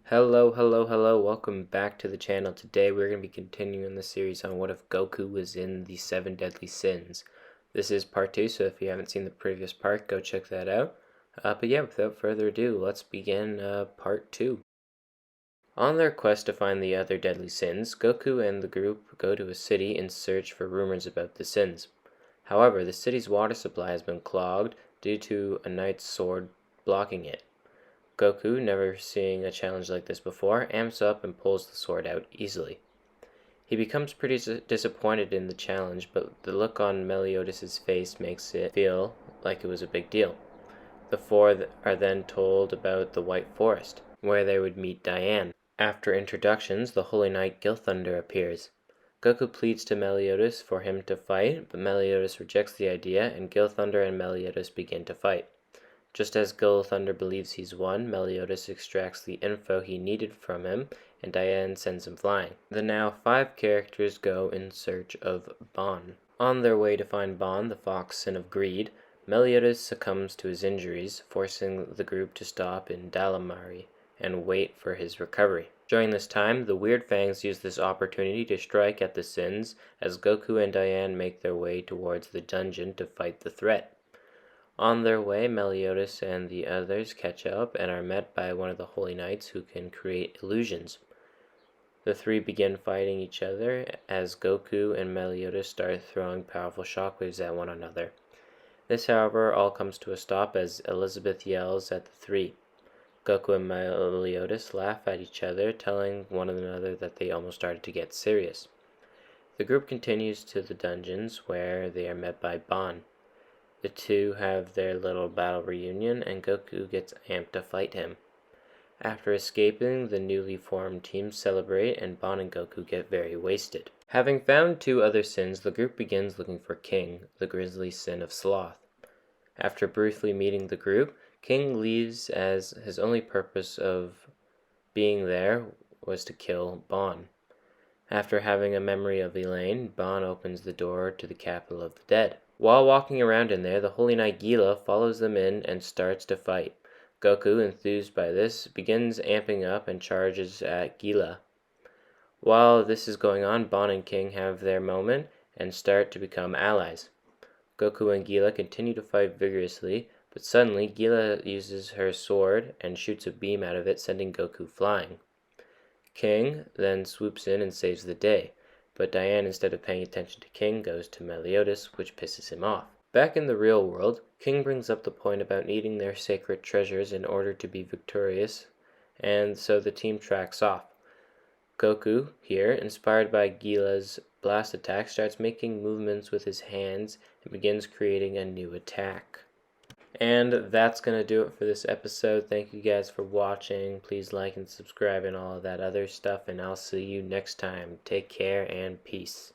Hello, welcome back to the channel. Today we're going to be continuing the series on what if Goku was in the 7 deadly sins. This is part 2, so if you haven't seen the previous part, go check that out. But yeah, without further ado, let's begin part 2. On their quest to find the other deadly sins, Goku and the group go to a city in search for rumors about the sins. However, the city's water supply has been clogged due to a knight's sword blocking it. Goku, never seeing a challenge like this before, amps up and pulls the sword out easily. He becomes pretty disappointed in the challenge, but the look on Meliodas' face makes it feel like it was a big deal. The four are then told about the White Forest, where they would meet Diane. After introductions, the Holy Knight Gilthunder appears. Goku pleads to Meliodas for him to fight, but Meliodas rejects the idea, and Gilthunder and Meliodas begin to fight. Just as Gilthunder believes he's won, Meliodas extracts the info he needed from him, and Diane sends him flying. The now 5 characters go in search of Bon. On their way to find Bon, the fox sin of greed, Meliodas succumbs to his injuries, forcing the group to stop in Dalamari and wait for his recovery. During this time, the Weird Fangs use this opportunity to strike at the sins as Goku and Diane make their way towards the dungeon to fight the threat. On their way, Meliodas and the others catch up and are met by one of the Holy Knights who can create illusions. The three begin fighting each other as Goku and Meliodas start throwing powerful shockwaves at one another. This, however, all comes to a stop as Elizabeth yells at the three. Goku and Meliodas laugh at each other, telling one another that they almost started to get serious. The group continues to the dungeons where they are met by Bon. The two have their little battle reunion, and Goku gets amped to fight him. After escaping, the newly formed teams celebrate, and Bon and Goku get very wasted. Having found 2 other sins, the group begins looking for King, the grisly sin of sloth. After briefly meeting the group, King leaves as his only purpose of being there was to kill Bon. After having a memory of Elaine, Bon opens the door to the capital of the dead. While walking around in there, the Holy Knight Gila follows them in and starts to fight. Goku, enthused by this, begins amping up and charges at Gila. While this is going on, Bon and King have their moment and start to become allies. Goku and Gila continue to fight vigorously, but suddenly Gila uses her sword and shoots a beam out of it, sending Goku flying. King then swoops in and saves the day, but Diane, instead of paying attention to King, goes to Meliodas, which pisses him off. Back in the real world, King brings up the point about needing their sacred treasures in order to be victorious, and so the team tracks off. Goku, here, inspired by Gila's blast attack, starts making movements with his hands and begins creating a new attack. And that's going to do it for this episode. Thank you guys for watching. Please like and subscribe and all of that other stuff, and I'll see you next time. Take care and peace.